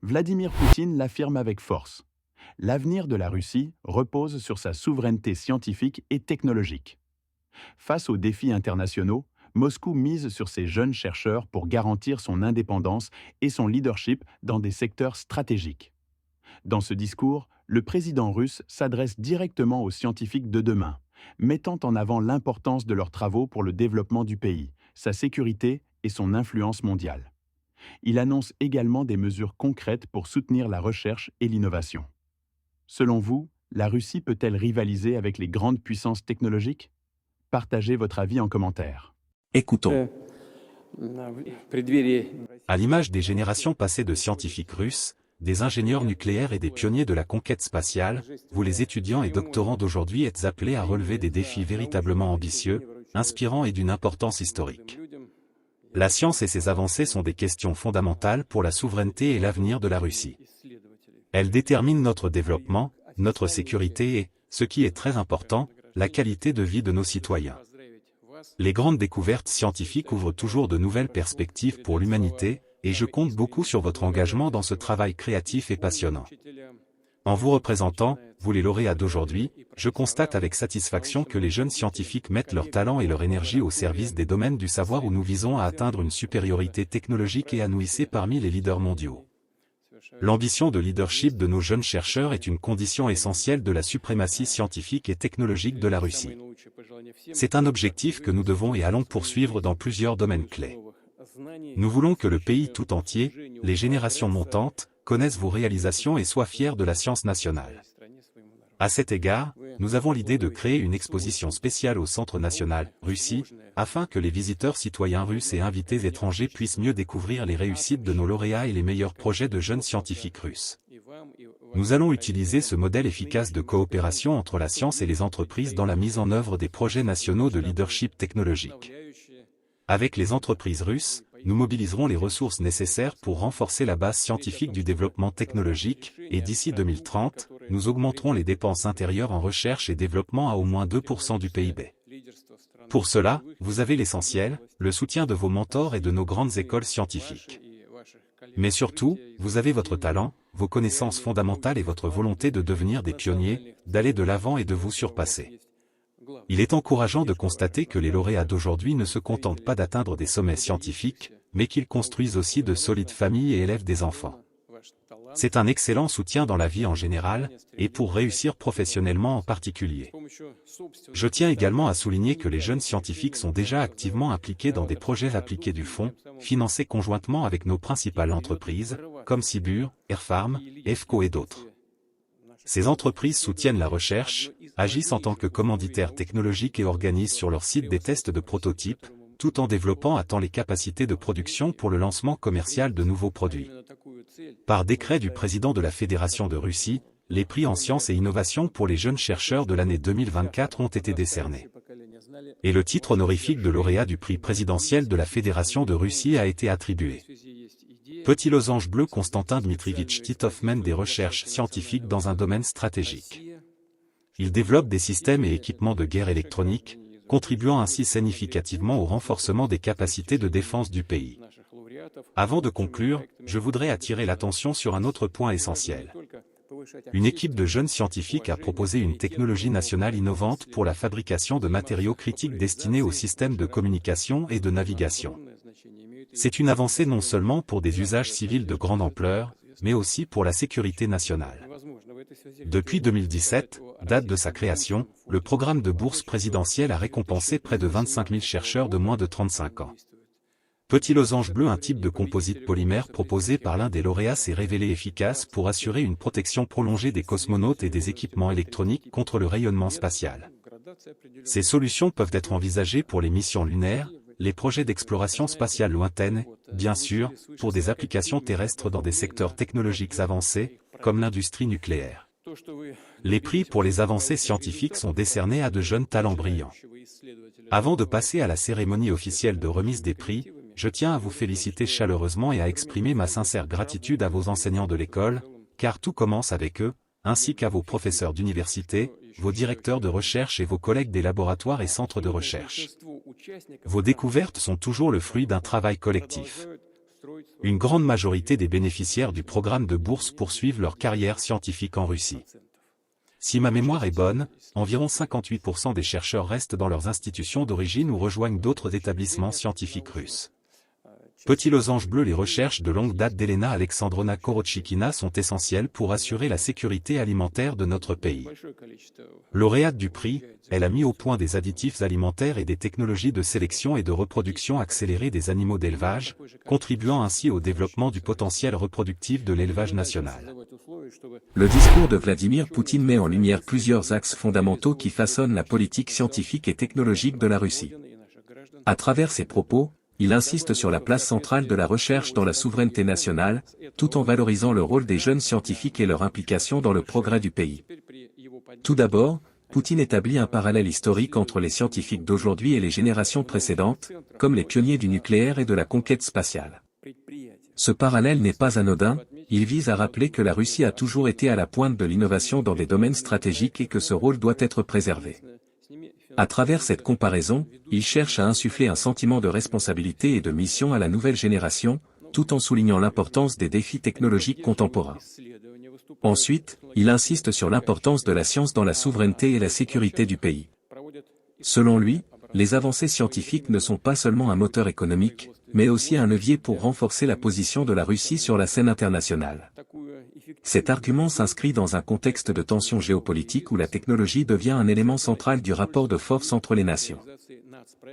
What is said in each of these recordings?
Vladimir Poutine l'affirme avec force. L'avenir de la Russie repose sur sa souveraineté scientifique et technologique. Face aux défis internationaux, Moscou mise sur ses jeunes chercheurs pour garantir son indépendance et son leadership dans des secteurs stratégiques. Dans ce discours, le président russe s'adresse directement aux scientifiques de demain, mettant en avant l'importance de leurs travaux pour le développement du pays, sa sécurité et son influence mondiale. Il annonce également des mesures concrètes pour soutenir la recherche et l'innovation. Selon vous, la Russie peut-elle rivaliser avec les grandes puissances technologiques? Partagez votre avis en commentaire. Écoutons. À l'image des générations passées de scientifiques russes, des ingénieurs nucléaires et des pionniers de la conquête spatiale, vous les étudiants et doctorants d'aujourd'hui êtes appelés à relever des défis véritablement ambitieux, inspirants et d'une importance historique. La science et ses avancées sont des questions fondamentales pour la souveraineté et l'avenir de la Russie. Elles déterminent notre développement, notre sécurité et, ce qui est très important, la qualité de vie de nos citoyens. Les grandes découvertes scientifiques ouvrent toujours de nouvelles perspectives pour l'humanité, et je compte beaucoup sur votre engagement dans ce travail créatif et passionnant. En vous représentant, vous les lauréats d'aujourd'hui, je constate avec satisfaction que les jeunes scientifiques mettent leur talent et leur énergie au service des domaines du savoir où nous visons à atteindre une supériorité technologique et à nous hisser parmi les leaders mondiaux. L'ambition de leadership de nos jeunes chercheurs est une condition essentielle de la suprématie scientifique et technologique de la Russie. C'est un objectif que nous devons et allons poursuivre dans plusieurs domaines clés. Nous voulons que le pays tout entier, les générations montantes, connaissent vos réalisations et soient fiers de la science nationale. À cet égard, nous avons l'idée de créer une exposition spéciale au Centre national, Russie, afin que les visiteurs citoyens russes et invités étrangers puissent mieux découvrir les réussites de nos lauréats et les meilleurs projets de jeunes scientifiques russes. Nous allons utiliser ce modèle efficace de coopération entre la science et les entreprises dans la mise en œuvre des projets nationaux de leadership technologique. Avec les entreprises russes, nous mobiliserons les ressources nécessaires pour renforcer la base scientifique du développement technologique, et d'ici 2030, nous augmenterons les dépenses intérieures en recherche et développement à au moins 2% du PIB. Pour cela, vous avez l'essentiel, le soutien de vos mentors et de nos grandes écoles scientifiques. Mais surtout, vous avez votre talent, vos connaissances fondamentales et votre volonté de devenir des pionniers, d'aller de l'avant et de vous surpasser. Il est encourageant de constater que les lauréats d'aujourd'hui ne se contentent pas d'atteindre des sommets scientifiques, mais qu'ils construisent aussi de solides familles et élèvent des enfants. C'est un excellent soutien dans la vie en général, et pour réussir professionnellement en particulier. Je tiens également à souligner que les jeunes scientifiques sont déjà activement impliqués dans des projets appliqués du fonds, financés conjointement avec nos principales entreprises, comme Cibur, Airfarm, EFCO et d'autres. Ces entreprises soutiennent la recherche, agissent en tant que commanditaires technologiques et organisent sur leur site des tests de prototypes, tout en développant à temps les capacités de production pour le lancement commercial de nouveaux produits. Par décret du président de la Fédération de Russie, les prix en sciences et innovation pour les jeunes chercheurs de l'année 2024 ont été décernés. Et le titre honorifique de lauréat du prix présidentiel de la Fédération de Russie a été attribué. Petit losange bleu Konstantin Dmitrievitch Titov mène des recherches scientifiques dans un domaine stratégique. Il développe des systèmes et équipements de guerre électronique, contribuant ainsi significativement au renforcement des capacités de défense du pays. Avant de conclure, je voudrais attirer l'attention sur un autre point essentiel. Une équipe de jeunes scientifiques a proposé une technologie nationale innovante pour la fabrication de matériaux critiques destinés aux systèmes de communication et de navigation. C'est une avancée non seulement pour des usages civils de grande ampleur, mais aussi pour la sécurité nationale. Depuis 2017, date de sa création, le programme de bourse présidentielle a récompensé près de 25 000 chercheurs de moins de 35 ans. Petit losange bleu, un type de composite polymère proposé par l'un des lauréats, s'est révélé efficace pour assurer une protection prolongée des cosmonautes et des équipements électroniques contre le rayonnement spatial. Ces solutions peuvent être envisagées pour les missions lunaires, les projets d'exploration spatiale lointaine, bien sûr, pour des applications terrestres dans des secteurs technologiques avancés, comme l'industrie nucléaire. Les prix pour les avancées scientifiques sont décernés à de jeunes talents brillants. Avant de passer à la cérémonie officielle de remise des prix, je tiens à vous féliciter chaleureusement et à exprimer ma sincère gratitude à vos enseignants de l'école, car tout commence avec eux, ainsi qu'à vos professeurs d'université, vos directeurs de recherche et vos collègues des laboratoires et centres de recherche. Vos découvertes sont toujours le fruit d'un travail collectif. Une grande majorité des bénéficiaires du programme de bourse poursuivent leur carrière scientifique en Russie. Si ma mémoire est bonne, environ 58% des chercheurs restent dans leurs institutions d'origine ou rejoignent d'autres établissements scientifiques russes. Petit losange bleu, les recherches de longue date d'Elena Alexandrovna Korotchikina sont essentielles pour assurer la sécurité alimentaire de notre pays. Lauréate du prix, elle a mis au point des additifs alimentaires et des technologies de sélection et de reproduction accélérée des animaux d'élevage, contribuant ainsi au développement du potentiel reproductif de l'élevage national. Le discours de Vladimir Poutine met en lumière plusieurs axes fondamentaux qui façonnent la politique scientifique et technologique de la Russie. À travers ses propos, il insiste sur la place centrale de la recherche dans la souveraineté nationale, tout en valorisant le rôle des jeunes scientifiques et leur implication dans le progrès du pays. Tout d'abord, Poutine établit un parallèle historique entre les scientifiques d'aujourd'hui et les générations précédentes, comme les pionniers du nucléaire et de la conquête spatiale. Ce parallèle n'est pas anodin, il vise à rappeler que la Russie a toujours été à la pointe de l'innovation dans des domaines stratégiques et que ce rôle doit être préservé. À travers cette comparaison, il cherche à insuffler un sentiment de responsabilité et de mission à la nouvelle génération, tout en soulignant l'importance des défis technologiques contemporains. Ensuite, il insiste sur l'importance de la science dans la souveraineté et la sécurité du pays. Selon lui, les avancées scientifiques ne sont pas seulement un moteur économique, mais aussi un levier pour renforcer la position de la Russie sur la scène internationale. Cet argument s'inscrit dans un contexte de tension géopolitique où la technologie devient un élément central du rapport de force entre les nations.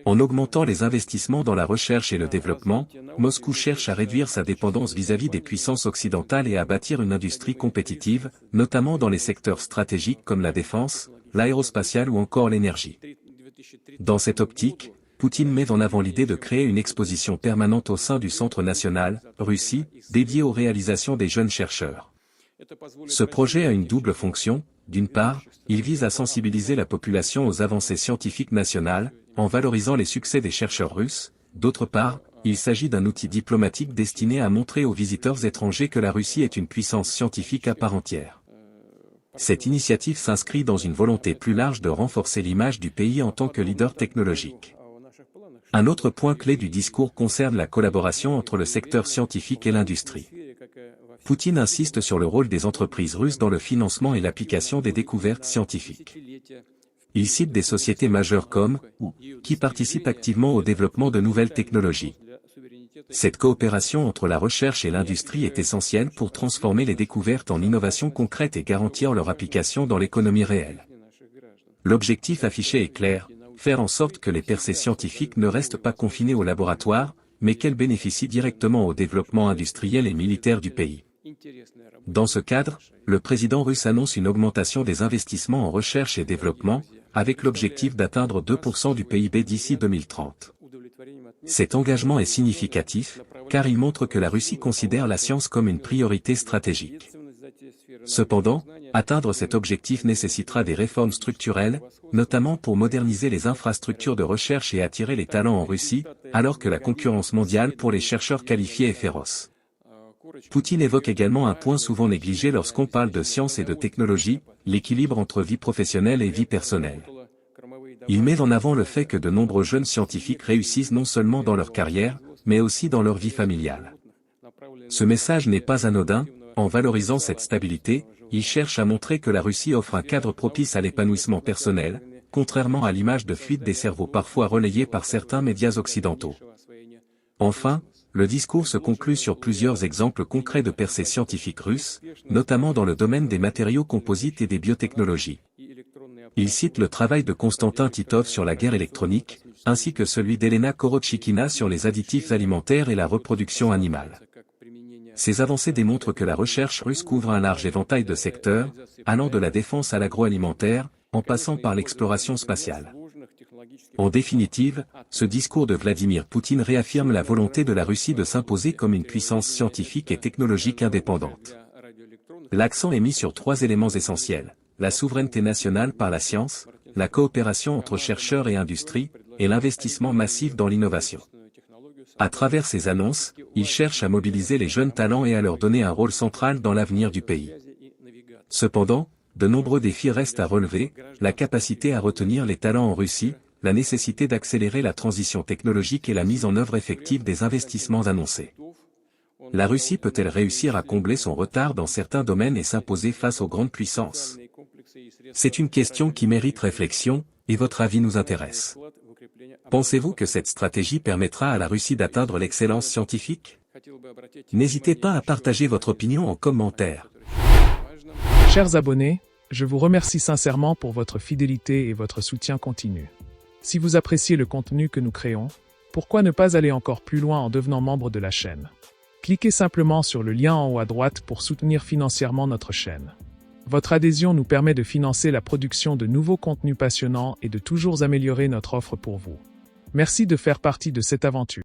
En augmentant les investissements dans la recherche et le développement, Moscou cherche à réduire sa dépendance vis-à-vis des puissances occidentales et à bâtir une industrie compétitive, notamment dans les secteurs stratégiques comme la défense, l'aérospatiale ou encore l'énergie. Dans cette optique, Poutine met en avant l'idée de créer une exposition permanente au sein du Centre national, Russie, dédié aux réalisations des jeunes chercheurs. Ce projet a une double fonction. D'une part, il vise à sensibiliser la population aux avancées scientifiques nationales, en valorisant les succès des chercheurs russes. D'autre part, il s'agit d'un outil diplomatique destiné à montrer aux visiteurs étrangers que la Russie est une puissance scientifique à part entière. Cette initiative s'inscrit dans une volonté plus large de renforcer l'image du pays en tant que leader technologique. Un autre point clé du discours concerne la collaboration entre le secteur scientifique et l'industrie. Poutine insiste sur le rôle des entreprises russes dans le financement et l'application des découvertes scientifiques. Il cite des sociétés majeures comme ou qui participent activement au développement de nouvelles technologies. Cette coopération entre la recherche et l'industrie est essentielle pour transformer les découvertes en innovations concrètes et garantir leur application dans l'économie réelle. L'objectif affiché est clair, faire en sorte que les percées scientifiques ne restent pas confinées au laboratoire, mais qu'elles bénéficient directement au développement industriel et militaire du pays. Dans ce cadre, le président russe annonce une augmentation des investissements en recherche et développement, avec l'objectif d'atteindre 2% du PIB d'ici 2030. Cet engagement est significatif, car il montre que la Russie considère la science comme une priorité stratégique. Cependant, atteindre cet objectif nécessitera des réformes structurelles, notamment pour moderniser les infrastructures de recherche et attirer les talents en Russie, alors que la concurrence mondiale pour les chercheurs qualifiés est féroce. Poutine évoque également un point souvent négligé lorsqu'on parle de science et de technologie, l'équilibre entre vie professionnelle et vie personnelle. Il met en avant le fait que de nombreux jeunes scientifiques réussissent non seulement dans leur carrière, mais aussi dans leur vie familiale. Ce message n'est pas anodin, en valorisant cette stabilité, il cherche à montrer que la Russie offre un cadre propice à l'épanouissement personnel, contrairement à l'image de fuite des cerveaux parfois relayée par certains médias occidentaux. Enfin, le discours se conclut sur plusieurs exemples concrets de percées scientifiques russes, notamment dans le domaine des matériaux composites et des biotechnologies. Il cite le travail de Konstantin Titov sur la guerre électronique, ainsi que celui d'Elena Korotchikina sur les additifs alimentaires et la reproduction animale. Ces avancées démontrent que la recherche russe couvre un large éventail de secteurs, allant de la défense à l'agroalimentaire, en passant par l'exploration spatiale. En définitive, ce discours de Vladimir Poutine réaffirme la volonté de la Russie de s'imposer comme une puissance scientifique et technologique indépendante. L'accent est mis sur 3 éléments essentiels: la souveraineté nationale par la science, la coopération entre chercheurs et industrie, et l'investissement massif dans l'innovation. À travers ces annonces, il cherche à mobiliser les jeunes talents et à leur donner un rôle central dans l'avenir du pays. Cependant, de nombreux défis restent à relever: la capacité à retenir les talents en Russie, la nécessité d'accélérer la transition technologique et la mise en œuvre effective des investissements annoncés. La Russie peut-elle réussir à combler son retard dans certains domaines et s'imposer face aux grandes puissances? C'est une question qui mérite réflexion, et votre avis nous intéresse. Pensez-vous que cette stratégie permettra à la Russie d'atteindre l'excellence scientifique? N'hésitez pas à partager votre opinion en commentaire. Chers abonnés, je vous remercie sincèrement pour votre fidélité et votre soutien continu. Si vous appréciez le contenu que nous créons, pourquoi ne pas aller encore plus loin en devenant membre de la chaîne? Cliquez simplement sur le lien en haut à droite pour soutenir financièrement notre chaîne. Votre adhésion nous permet de financer la production de nouveaux contenus passionnants et de toujours améliorer notre offre pour vous. Merci de faire partie de cette aventure.